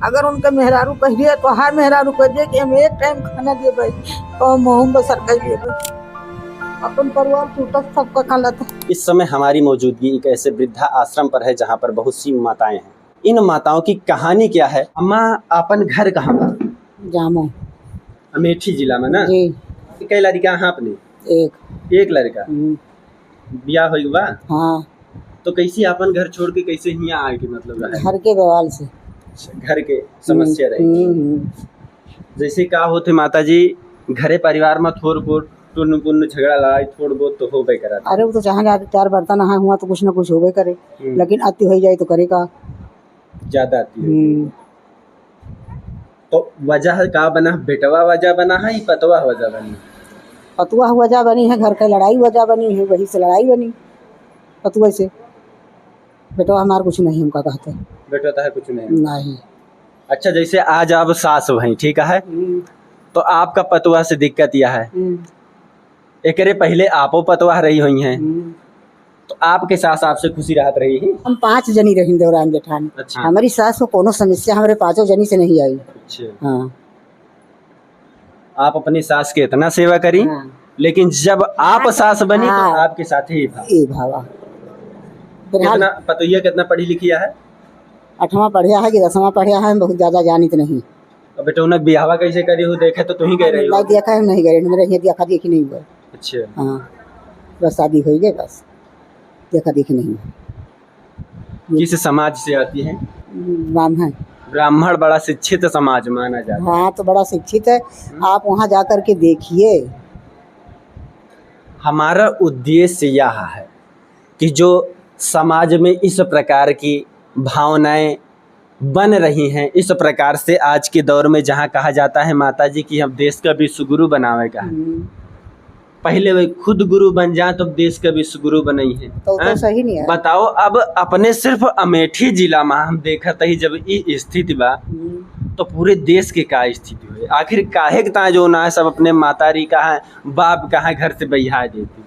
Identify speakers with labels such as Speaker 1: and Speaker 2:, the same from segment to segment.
Speaker 1: अगर उनका मेहरारू कह दिया तो हर मेहरारू कह दिए कि हम एक टाइम खाना दे भाई तो मुँह बसर कर लिए भाई अपन परिवार टूटा सबका खाला था।
Speaker 2: इस समय हमारी मौजूदगी एक ऐसे वृद्धा आश्रम पर है जहाँ पर बहुत सी माताएं हैं। इन माताओं की कहानी क्या है? अम्मा अपन घर कहाँ पर?
Speaker 1: जामो
Speaker 2: अमेठी जिला में ना
Speaker 1: जी।
Speaker 2: कई लड़का हाँ अपने एक लड़का ब्याह हो बा।
Speaker 1: हाँ
Speaker 2: तो कैसे अपन घर छोड़ के कैसे यहाँ आए कि मतलब
Speaker 1: घर के बवाल से
Speaker 2: घर के समस्या रही जैसे का होते माता जी घरे परिवार में थोड़ बहुत टुन पुन झगड़ा लड़ाई थोड़ बहुत तो हो करा।
Speaker 1: अरे वो तो जहाँ जाके 4 बर्तन नहा हुआ तो कुछ ना कुछ होबे करे लेकिन अति हो जाए तो करेगा
Speaker 2: ज्यादा आती है। तो वजह का बना बेटवा वजह बना है या पतवा वजह बनी?
Speaker 1: पतुआ वजह बनी है, घर का लड़ाई वजह बनी है, वही से लड़ाई बनी पतुआ से। बेटवा हमारा कुछ नहीं हमका कहते
Speaker 2: बेटवा तो है कुछ नहीं। अच्छा जैसे आज आप सास भाई ठीक है तो आपका पतवा से दिक्कत यह है एकरे पहले आपो पतवा रही हुई हैं तो आपके सास आपसे खुशी राहत रही है?
Speaker 1: हम 5 जनी रही देवरान जेठानी।
Speaker 2: अच्छा।
Speaker 1: हमारी सास को कोनो समस्या हमारे 5 जनी से नहीं आई।
Speaker 2: अच्छा।
Speaker 1: हाँ।
Speaker 2: आप अपनी सास की इतना सेवा करी हाँ। लेकिन जब आप सास बनी हाँ। तो आपके साथ ही
Speaker 1: भावा
Speaker 2: कितना पतोहिया कितना पढ़ी लिखी है?
Speaker 1: 8वां पढ़िया है कि 10वां पढ़िया है, बहुत ज्यादा जानित नहीं।
Speaker 2: अब बेटा उन्हें बिहावा कैसे करी हो देखे तो तुम ही कह रही हो?
Speaker 1: नहीं देखा है, नहीं गए मेरे यहाँ देखा देखी नहीं हुआ।
Speaker 2: अच्छा।
Speaker 1: हाँ बस शादी हो गई बस देखा देखी नहीं हुआ।
Speaker 2: किस समाज से आती है?
Speaker 1: ब्राह्मण।
Speaker 2: ब्राह्मण बड़ा शिक्षित समाज माना जाता है।
Speaker 1: हाँ तो बड़ा शिक्षित है, आप वहाँ जा कर के देखिए।
Speaker 2: हमारा उद्देश्य यह है कि जो समाज में इस प्रकार की भावनाएं बन रही हैं, इस प्रकार से आज के दौर में जहाँ कहा जाता है माता जी कि हम देश का विश्व गुरु बनावे का पहले वे खुद गुरु बन जाए तो देश का विश्व बनी है
Speaker 1: तो सही नहीं है।
Speaker 2: बताओ अब अपने सिर्फ अमेठी जिला में हम देखा ही जब ये स्थिति बा तो पूरे देश के का स्थिति हुई आखिर काहे के जो ना है सब अपने मातारी कहाँ बाप कहाँ घर से बहिया देती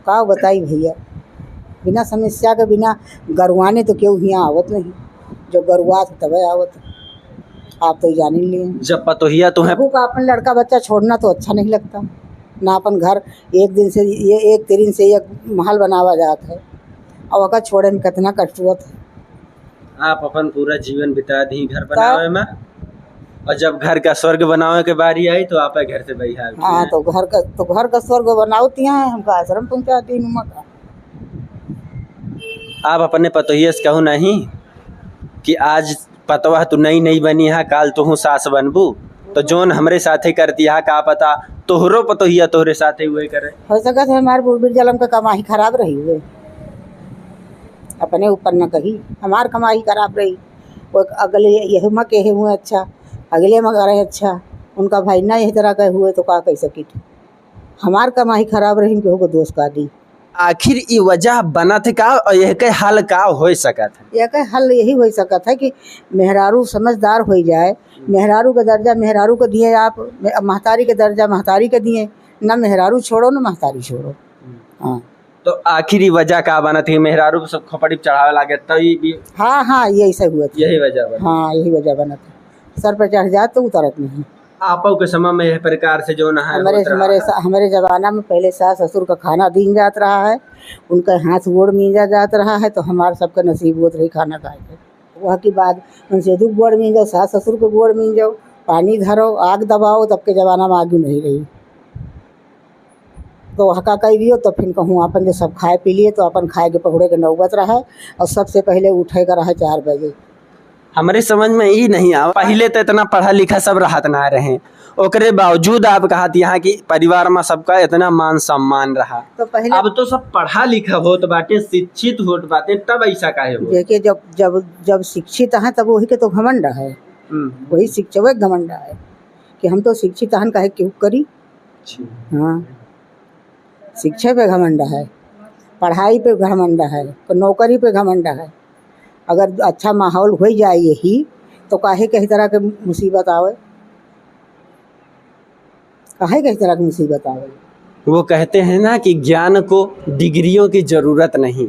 Speaker 1: का बताई भैया। बिना समस्या के बिना गरुआने तो क्यों यहाँ आवत नहीं, जो गरुआ तब आवत। आप तो जान ही लिए
Speaker 2: जब पतोहिया तो है
Speaker 1: का अपन लड़का बच्चा छोड़ना तो अच्छा नहीं लगता ना। अपन घर एक दिन से ये एक दिन से एक महल बनावा जाता है और अगर छोड़े में कितना कष्ट हुआ था।
Speaker 2: आप अपन पूरा जीवन बिता दी घर बनावे में और जब घर का स्वर्ग बनावे के बारी आई तो आप घर से बहिया।
Speaker 1: हाँ तो घर का स्वर्ग बनाती हैं, हमका आश्रम पहुँचाती हूँ।
Speaker 2: आप अपने पतोहिया से कहूँ नहीं कि आज पतवा तू नई बनी है काल तू सास बनबू तो जोन हमरे साथे करती है का पता तोहरो पतोहिया तोहरे साथे हुए करे।
Speaker 1: हो सकता है हमारे बुढ़ जलम का कमाई खराब रही हुए अपने ऊपर न कही हमार कमाई खराब रही वो अगले यही में कहे हुए अच्छा अगले में रहे अच्छा उनका भाई ना यही तरह के हुए तो का कह सकी हमार कमाई खराब रही केहू को दोष का दी।
Speaker 2: आखिर ये वजह बना थे का और यह के हल का हो सका था?
Speaker 1: यह के हल यही हो सका था कि मेहरारू समझदार हो जाए। मेहरारू का दर्जा मेहरारू को दिए आप, महतारी के दर्जा महतारी के दिए, ना मेहरारू छोड़ो ना महतारी छोड़ो। हाँ
Speaker 2: तो आखिर वजह का बना थी मेहरारू सब खपड़ी चढ़ावे लागे तो भी
Speaker 1: हाँ यही सब हुआ था।
Speaker 2: यही वजह बना।
Speaker 1: हाँ यही वजह बना था, सर पर चढ़ जाए तो उतरत नहीं।
Speaker 2: आपो के समय में यह प्रकार से जो ना है
Speaker 1: हमारे जमाना में पहले सास ससुर का खाना दीन जात रहा है, उनका हाथ गोड़ मींजा जात रहा है तो हमारे सबका नसीब होत रही खाना खाए के। वह की बात उनसे दुख गोड़ मींजो, सास ससुर को गोड़ मींजो, पानी धरो, आग दबाओ, तब के ज़माना में आग नहीं रही तो हका कह दियो तो फिर कहूँ अपन जो सब खाए पी लिए तो अपन खाए के पकड़े के नौबत रहा और सबसे पहले उठे का रहा 4 बजे।
Speaker 2: हमारे समझ में ही नहीं आ पहले तो इतना पढ़ा लिखा सब रहत ना रहे ओकरे बावजूद आप कहा यहाँ की परिवार में सबका इतना मान सम्मान रहा
Speaker 1: तो पहले
Speaker 2: अब तो सब पढ़ा लिखा होत बाटे शिक्षित होत बाटे तब ऐसा काहे हो?
Speaker 1: देखिए जब शिक्षित हैं तब वही के तो घमंड है। वही शिक्षक घमंड है कि हम तो शिक्षित हैं काहे क्यों करी। हाँ शिक्षा पे घमंड है, पढ़ाई पे घमंड है, तो नौकरी पे घमंड है। अगर अच्छा माहौल हो जाए यही तो काहे कई तरह के मुसीबत आवे, काहे कई तरह की मुसीबत आवे।
Speaker 2: वो कहते हैं ना कि ज्ञान को डिग्रियों की जरूरत नहीं,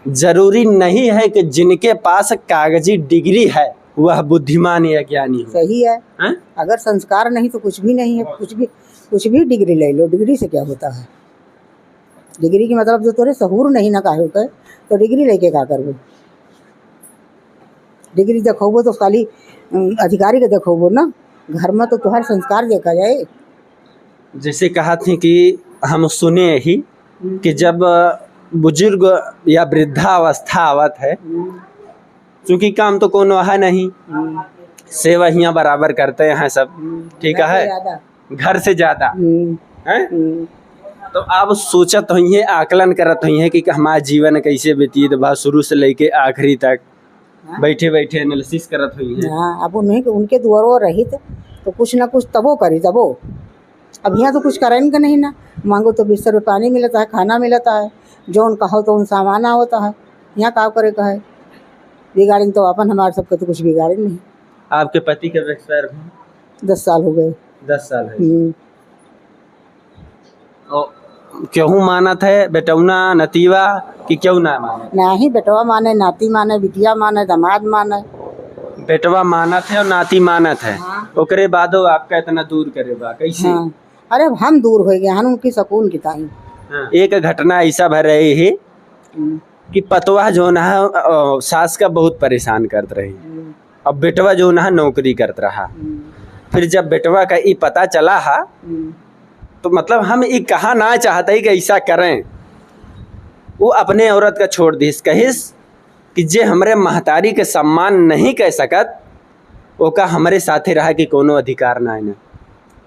Speaker 2: जरूरी नहीं है कि जिनके पास कागजी डिग्री है वह बुद्धिमान या ज्ञानी हो।
Speaker 1: सही है।
Speaker 2: हैं?
Speaker 1: अगर संस्कार नहीं तो कुछ भी नहीं है। कुछ भी डिग्री ले लो, डिग्री से क्या होता है? डिग्री की मतलब जो तोरे सहूर नहीं ना काहे के तो डिग्री लेके का करबो? डिग्री देखोबो तो खाली अधिकारी के देखोबो ना, घर में तो तुम्हारे संस्कार देखा जाए।
Speaker 2: जैसे कहा थी कि हम सुने ही कि जब बुजुर्ग या वृद्धावस्था आवत है, क्योंकि काम तो कोनो है नहीं, सेवा हियाँ बराबर करते हैं सब, ठीक है, घर से ज़्यादा हैं। तो आप सोचत होइए, आकलन करत होइए कि हमारा जीवन कैसे व्यतीत बा शुरू से लेके आखिरी तक, बैठे बैठे एनालिसिस करत होइए।
Speaker 1: हाँ, अब उन्हें उनके दुआरों रही तो कुछ ना कुछ तबो करी तबो। अब यहाँ तो कुछ करें का नहीं ना, मांगो तो बिस्तर में पानी मिलता है, खाना मिलता है, जो उन कहो तो उन सामान होता है। यहाँ का करे का है? बिगाड़ेंगे तो अपन, हमारे सबके तो कुछ बिगाड़े नहीं।
Speaker 2: आपके पति के एक्सपायर
Speaker 1: 10 साल हो गए।
Speaker 2: 10 साल है। क्यों मानत है बेटौना नतीवा कि क्यों ना माने?
Speaker 1: नहीं, बेटवा माने, नाती माने, बिटिया माने, दामाद माने।
Speaker 2: बेटवा मानत है और नाती मानत है।
Speaker 1: हाँ।
Speaker 2: ओकरे बादो आपका इतना दूर करे बा कैसे?
Speaker 1: हाँ। अरे हम दूर हो गए, हम उनकी सकून की ताई।
Speaker 2: हाँ। एक घटना ऐसा भर रही है कि पतवा जो ना सास का बहुत परेशान करत रही, अब बेटवा जो ना नौकरी करत रहा। फिर जब बेटवा का ये पता चला हा तो मतलब हम ये कहा ना चाहते कि ऐसा करें, वो अपने औरत का छोड़ दिस, कहिस कि जे हमरे महतारी के सम्मान नहीं कह सकत ओका हमारे साथे रहा कि कोनो अधिकार ना है ना।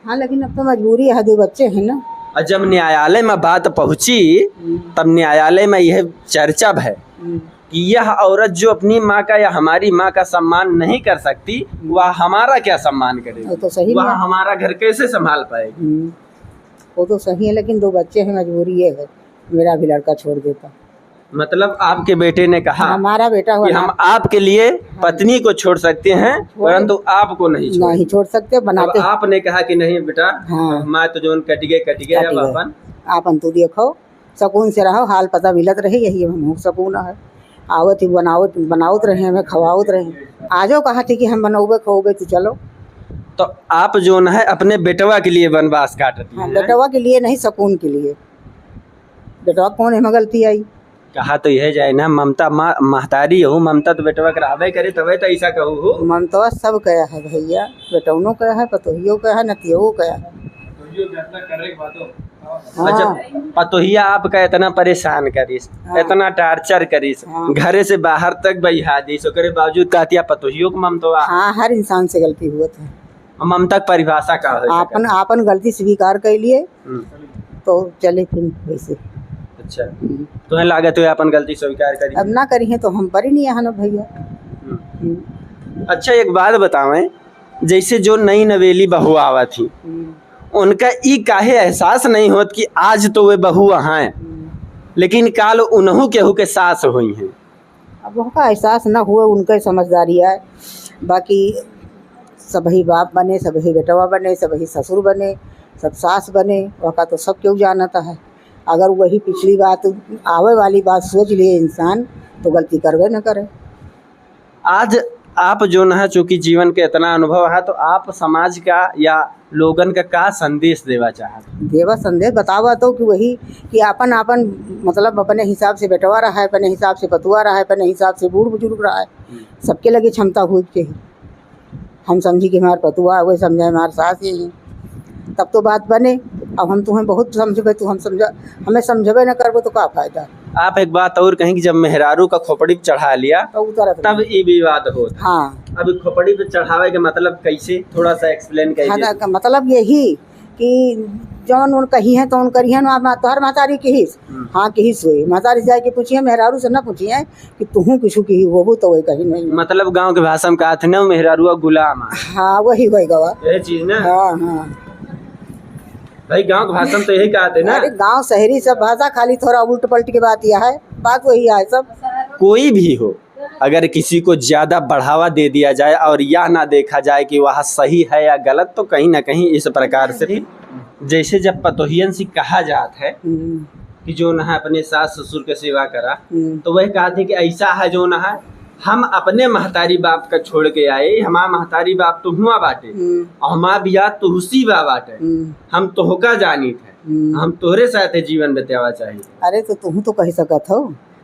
Speaker 1: हाँ, लेकिन अब तो मजबूरी है, 2 बच्चे हैं ना।
Speaker 2: और जब न्यायालय में बात पहुंची तब न्यायालय में यह चर्चा है कि यह औरत जो अपनी माँ का या हमारी माँ का सम्मान नहीं कर सकती, वह हमारा क्या सम्मान करेगी?
Speaker 1: वो तो सही
Speaker 2: वह
Speaker 1: है।
Speaker 2: हमारा घर कैसे संभाल पाएगी?
Speaker 1: वो तो सही है, लेकिन 2 बच्चे हैं, मजबूरी ये है। मेरा भी लड़का छोड़ देता।
Speaker 2: मतलब आपके बेटे ने कहा
Speaker 1: हमारा बेटा हुआ
Speaker 2: कि हम आपके लिए पत्नी को छोड़ सकते हैं परंतु आपको नहीं
Speaker 1: छोड़ सकते, बनाते।
Speaker 2: अब आपने कहा कि नहीं बेटा,
Speaker 1: हाँ।
Speaker 2: मैं तो जो कट गए अब
Speaker 1: अपन तू देखो, सकून से रहो, हाल पता मिलत रहे, यही हम सकून है। आवत ही बनावत रहे, हमें खवावत रहे। आजो कहा थी कि हम बनोबे खोबे तो चलो।
Speaker 2: तो आप जो न है अपने बेटवा के लिए वनवास काटती हैं।
Speaker 1: बेटवा के लिए नहीं, सकून के लिए। बेटवा कौन है गलती आई?
Speaker 2: कहा तो यह जाए ना, ममता महतारी हो, ममता तो बेटवा करावे करे तबे तो ऐसा कहू हो।
Speaker 1: ममता सब कया है भैया, बेटौनो कया है, पतोहियो कया है, नतियो कया है।
Speaker 2: अच्छा, पतोहिया आपका इतना परेशान करीस, इतना टार्चर करीस, घरे से बाहर तक बहिहा दीस, ओकरे बावजूद कहती पतोहियो को ममता।
Speaker 1: हाँ, हर इंसान से गलती हुआ था।
Speaker 2: ममता की परिभाषा का है?
Speaker 1: आपन गलती स्वीकार कर लिए तो चले फिर वैसे।
Speaker 2: अच्छा, तुम्हें लागत है अपन गलती स्वीकार करी?
Speaker 1: अब ना करी है तो हम पर ही नहीं आना भैया।
Speaker 2: अच्छा, एक बात बतावें, जैसे जो नई नवेली बहू आवा थी उनका ई काहे एहसास नहीं होत कि आज तो वे बहू हैं लेकिन काल उन्हों केहू के सास हुई हैं?
Speaker 1: अब उनका एहसास ना हुआ, उनका समझदारी है। बाकी सबही बाप बने, सबही बेटवा बने, सबही ससुर बने, सब सास बने, वहाँ तो सब क्यों जानता है। अगर वही पिछली बात आवे वाली बात सोच लिए इंसान तो गलती करवे न करे।
Speaker 2: आज आप जो न चूँकि जीवन के इतना अनुभव है तो आप समाज का या लोगन का संदेश देवा चाहते?
Speaker 1: देवा संदेश बतावा तो कि वही कि आपन मतलब अपने हिसाब से बेटवा रहा है, अपने हिसाब से पतुआ रहा है, अपने हिसाब से बूढ़ बुजुर्ग रहा है। सबके लगे क्षमता हुई चाहिए। हम समझी कि हमारे पतुआ वही समझे हमारे सास यही, तब तो बात बने। अब हम तुम्हें बहुत समझबे, तू हमें समझबे न करबो तो क्या फायदा। आप
Speaker 2: एक बात और कहें कि जब मेहरारू का खोपड़ी पे चढ़ा लिया
Speaker 1: तो तब
Speaker 2: ये विवाद हो।
Speaker 1: हाँ,
Speaker 2: अब खोपड़ी पे चढ़ावे के मतलब कैसे, थोड़ा सा एक्सप्लेन कीजिए।
Speaker 1: हाँ, मतलब यही कि जौन उन कही है तो उन करी है ना, तोहर महतारी किहिस, हाँ किहिस हुई महतारी जाए के पूछिए, मेहरारू से ना पूछिए कि तू किसु की वो तो वही कही नहीं।
Speaker 2: मतलब गांव के भाषा में कहा थे ना, मेहरारू गुलाम।
Speaker 1: हाँ, वही गवा
Speaker 2: यही चीज ना।
Speaker 1: हाँ हाँ
Speaker 2: भाई, गांव के भाषा में तो यही कहते ना।
Speaker 1: अरे गांव शहरी सब भाषा, खाली थोड़ा उल्ट पलट की बात यह है, बात वही है सब।
Speaker 2: कोई भी हो, अगर किसी को ज्यादा बढ़ावा दे दिया जाए और यह ना देखा जाए कि वह सही है या गलत, तो कहीं ना कहीं इस प्रकार से जैसे जब पतोहियन से कहा जाता है कि जो न अपने सास ससुर के सेवा करा, तो वह कहा थे कि ऐसा है जो न हम अपने महतारी बाप का छोड़ के आए, हमार महतारी बाप तो हुआ बाटे और हमार बिया तो हुसी बा बाटे, हम तोहका जानी थे, हम तोहरे साथ जीवन बितावा चाहिए।
Speaker 1: अरे तो तुम तो कह सकत हो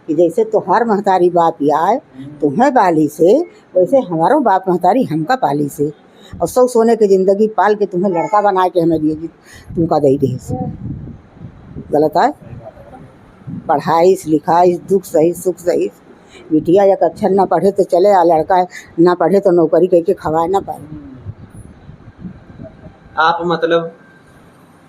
Speaker 1: कि जैसे तोहार महतारी बाप आए तुम्हें पाली से, वैसे हमारो बाप महतारी हमका पाली से, और सौ सोने की जिंदगी पाल के तुम्हें लड़का बना के हमें दिए तुमका दे दे से गलत है। पढ़ाई लिखाई दुख सही सुख सही, बिटिया एक अक्षर ना पढ़े तो चले, आ लड़का ना पढ़े तो नौकरी करके खवाए ना पाए।
Speaker 2: आप मतलब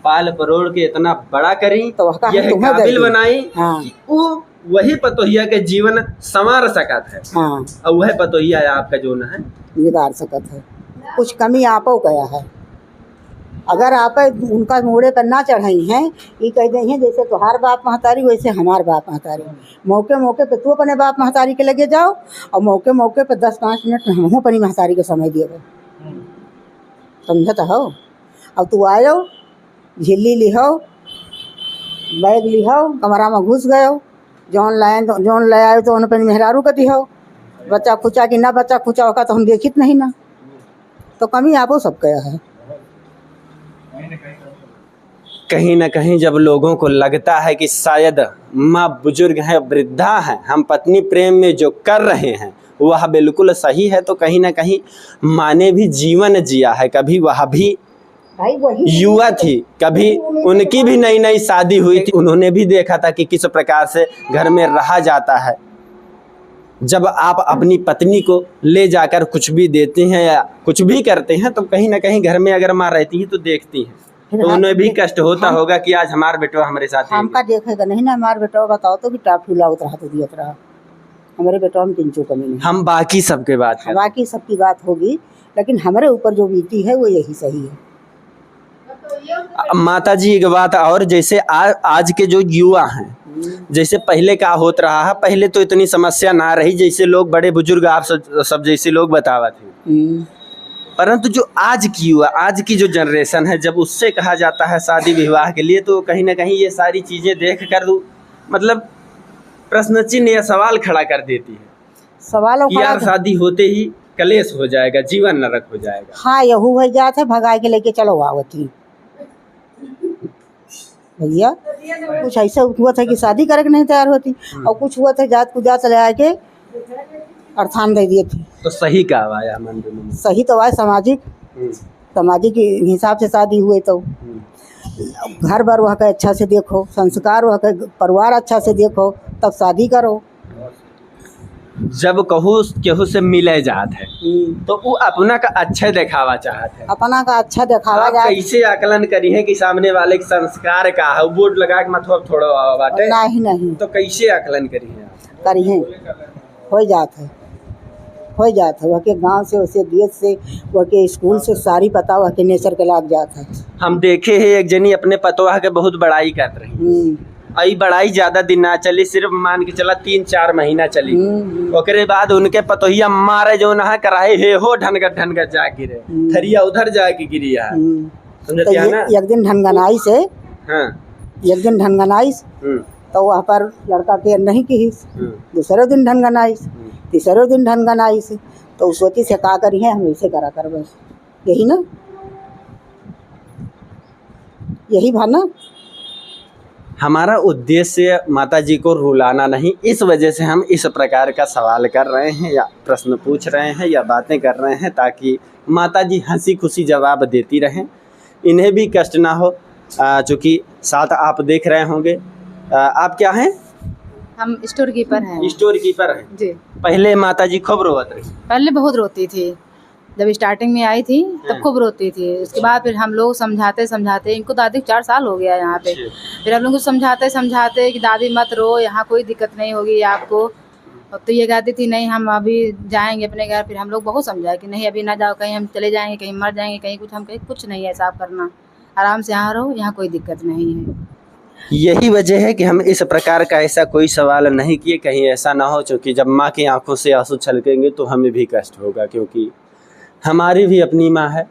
Speaker 2: पाल परोड़ के इतना बड़ा करी
Speaker 1: तो
Speaker 2: यह काबिल बनाई।
Speaker 1: हाँ।
Speaker 2: कि वो वही पतोहिया के जीवन संवार सकत है।
Speaker 1: हाँ।
Speaker 2: और वह पतोहिया आपका जो न है
Speaker 1: बिगाड़ सकत है। कुछ कमी आपो गया है, अगर आप उनका मोड़े पर ना चढ़ाई हैं, ये कह दी हैं जैसे तुम्हार बाप महतारी वैसे हमार बाप महतारी, मौके मौके पे तू अपने बाप महतारी के लगे जाओ और मौके मौके पे 10-5 मिनट में हम अपनी महतारी के समय दिए, समझत हो। अब तू आयो झिल्ली लिहो बैग लिहो कमरा में घुस गयो, जौन ले आयो तो अपनी मेहरारू का दिहो, बच्चा खुचा कि ना बच्चा खुचा होगा तो हम देखित नहीं ना, तो कमी आपो सब गया है।
Speaker 2: कहीं ना कहीं जब लोगों को लगता है कि शायद माँ बुजुर्ग हैं, वृद्धा हैं, हम पत्नी प्रेम में जो कर रहे हैं वह बिल्कुल सही है, तो कहीं ना कहीं माँ ने भी जीवन जिया है, कभी वह भी युवा थी, कभी उनकी भी नई नई शादी हुई थी, उन्होंने भी देखा था कि किस प्रकार से घर में रहा जाता है। जब आप अपनी पत्नी को ले जाकर कुछ भी देते हैं या कुछ भी करते हैं तो कहीं ना कहीं घर में अगर माँ रहती है तो देखती हैं, तो उन्हें भी कष्ट होता होगा कि आज हमार बेटो हमारे साथ
Speaker 1: हमका देखेगा नहीं ना, हमारे बेटो बताओ तो भी टाप फुलावत रहा तो दियत रहा, हमारे बेटो में किंचो कमी नहीं।
Speaker 2: हम बाकी सबके बात है,
Speaker 1: बाकी सबकी बात होगी, लेकिन हमारे ऊपर जो बीती है वो यही सही है।
Speaker 2: माता जी एक बात और, जैसे आज के जो युवा हैं, जैसे पहले क्या होत रहा है, पहले तो इतनी समस्या ना रही, जैसे लोग बड़े बुजुर्ग आप सब जैसे लोग बतावा थे, परंतु जो आज की युवा, आज की जो जनरेशन है, जब उससे कहा जाता है शादी विवाह के लिए, तो कहीं ना कहीं ये सारी चीजें देख कर मतलब प्रश्न चिन्ह या सवाल खड़ा कर देती है,
Speaker 1: सवालों
Speaker 2: कि यार शादी होते ही कलेश हो जाएगा, जीवन नरक हो जाएगा।
Speaker 1: हाँ यहू हो जात है, भगाए के लेके चलो आवती भैया, कुछ ऐसा हुआ था कि शादी करके नहीं तैयार होती, और कुछ हुआ था जात को जात ले आके अर्थान दे दिए थे।
Speaker 2: तो सही का आया मन में,
Speaker 1: सही तो आए सामाजिक हिसाब से शादी हुए, तो घर बार वहाँ का अच्छा से देखो, संस्कार वहाँ का परिवार अच्छा से देखो, तब शादी करो।
Speaker 2: जब केहू से मिले जात है तो वो अपना का अच्छा दिखावा चाहते हैं,
Speaker 1: अपना का अच्छा दिखावा जाए।
Speaker 2: कैसे आकलन करी है कि सामने वाले के संस्कार का है, बोर्ड लगा के मतलब थोड़ा बाटे
Speaker 1: नहीं,
Speaker 2: तो कैसे आकलन करी है
Speaker 1: करी है, हो जात है वह के गांव से, वैसे देश से, वह के स्कूल से सारी पता वह के नेचर के लाग जाता है।
Speaker 2: हम देखे हैं एक जनी अपने पतोहा के बहुत बड़ाई कर रही, आई बड़ाई ज्यादा दिन ना चली, सिर्फ मान के चला 3-4 महीना चली, ओकरे बाद उनके पतोहिया मारे जो ना कराए हे हो ढनगा जा गिरे, थरिया उधर जाके गिरी है, समझते हैं ना।
Speaker 1: एक दिन ढनगनाई से, एक दिन ढनगनाई तो वहाँ पर लड़का के नहीं की, दूसरे दिन ढनगनाई, तीसरे दिन ढनगनाई से, तो सोची से का करी है, हम ऐसे करा कर, बस यही ना, यही भाना।
Speaker 2: हमारा उद्देश्य माता जी को रुलाना नहीं, इस वजह से हम इस प्रकार का सवाल कर रहे हैं या प्रश्न पूछ रहे हैं या बातें कर रहे हैं, ताकि माता जी हंसी खुशी जवाब देती रहें, इन्हें भी कष्ट ना हो। चूँकि साथ आप देख रहे होंगे, आप क्या हैं?
Speaker 3: हम स्टोर कीपर हैं।
Speaker 2: स्टोर कीपर हैं जी। पहले माता जी खूब रोत रही?
Speaker 3: पहले बहुत रोती थी, जब स्टार्टिंग में आई थी तब खूब रोती थी, उसके बाद फिर हम लोग समझाते, इनको दादी 4 साल हो गया यहाँ पे, फिर हम लोग समझाते कि दादी मत रो, यहाँ कोई दिक्कत नहीं होगी आपको, तो ये कहती थी नहीं हम अभी जाएंगे अपने घर, फिर हम लोग बहुत समझाए कि नहीं अभी ना जाओ, कहीं हम चले जाएंगे, कहीं मर जाएंगे, कहीं कुछ, हम कहीं कुछ नहीं है साफ करना, आराम से यहाँ रहो, यहाँ कोई दिक्कत नहीं है।
Speaker 2: यही वजह है कि हम इस प्रकार का ऐसा कोई सवाल नहीं किए, कहीं ऐसा ना हो, क्योंकि जब माँ की आंखों से आंसू छलकेंगे तो हमें भी कष्ट होगा, क्योंकि हमारी भी अपनी माँ है।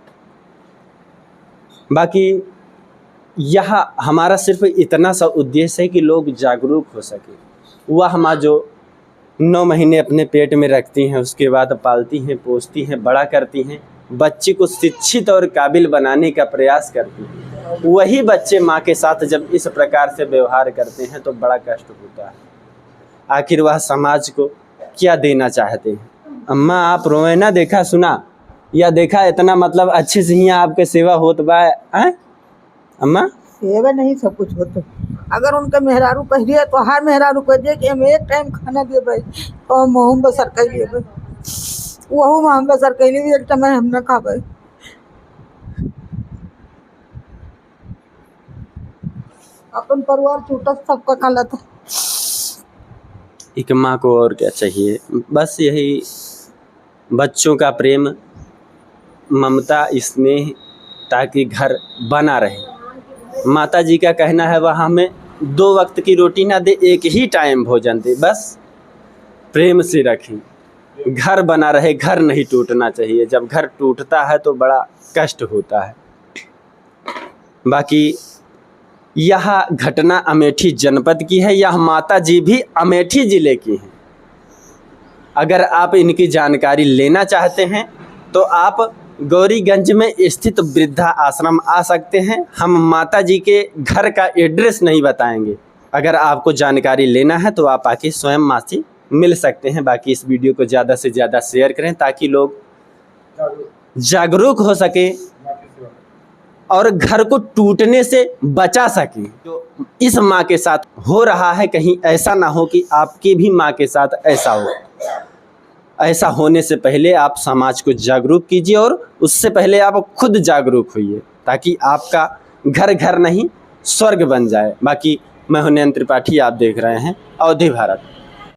Speaker 2: बाकी यह हमारा सिर्फ इतना सा उद्देश्य है कि लोग जागरूक हो सके, वह हमारा जो 9 महीने अपने पेट में रखती हैं, उसके बाद पालती हैं, पोसती हैं, बड़ा करती हैं, बच्चे को शिक्षित और काबिल बनाने का प्रयास करती हैं। वही बच्चे माँ के साथ जब इस प्रकार से व्यवहार करते हैं तो बड़ा कष्ट होता है। आखिर वह समाज को क्या देना चाहते हैं? अम्मा आप रोए ना, देखा सुना या देखा इतना मतलब अच्छे से ही आपके सेवा होत बा हैं अम्मा?
Speaker 1: सेवा नहीं सब कुछ होता। अगर उनका मेहरारू कह दिया तो हर मेहरारू कह दिया कि हम एक टाइम खाना दे भाई तो हम वहूँ बसर कर लिए भाई, वहूँ हम बसर कर लिए, एक टाइम हम न खा भाई। अपन परिवार छूटा सबका खाला था।
Speaker 2: एक माँ को और क्या चाहिए, बस यही बच्चों का प्रेम, ममता, स्नेह, ताकि घर बना रहे। माता जी का कहना है वह हमें 2 वक्त की रोटी ना दे, एक ही टाइम भोजन दे, बस प्रेम से रखें, घर बना रहे, घर नहीं टूटना चाहिए। जब घर टूटता है तो बड़ा कष्ट होता है। बाकी यह घटना अमेठी जनपद की है, यह माता जी भी अमेठी ज़िले की हैं। अगर आप इनकी जानकारी लेना चाहते हैं तो आप गौरीगंज में स्थित वृद्धा आश्रम आ सकते हैं। हम माता जी के घर का एड्रेस नहीं बताएंगे। अगर आपको जानकारी लेना है तो आप आके स्वयं माँ से मिल सकते हैं। बाकी इस वीडियो को ज़्यादा से ज़्यादा शेयर करें ताकि लोग जागरूक हो सके और घर को टूटने से बचा सकें। जो इस माँ के साथ हो रहा है कहीं ऐसा ना हो कि आपकी भी माँ के साथ ऐसा हो। ऐसा होने से पहले आप समाज को जागरूक कीजिए और उससे पहले आप खुद जागरूक होइए ताकि आपका घर घर नहीं स्वर्ग बन जाए। बाकी मैं हूं नयन त्रिपाठी, आप देख रहे हैं अवधि भारत।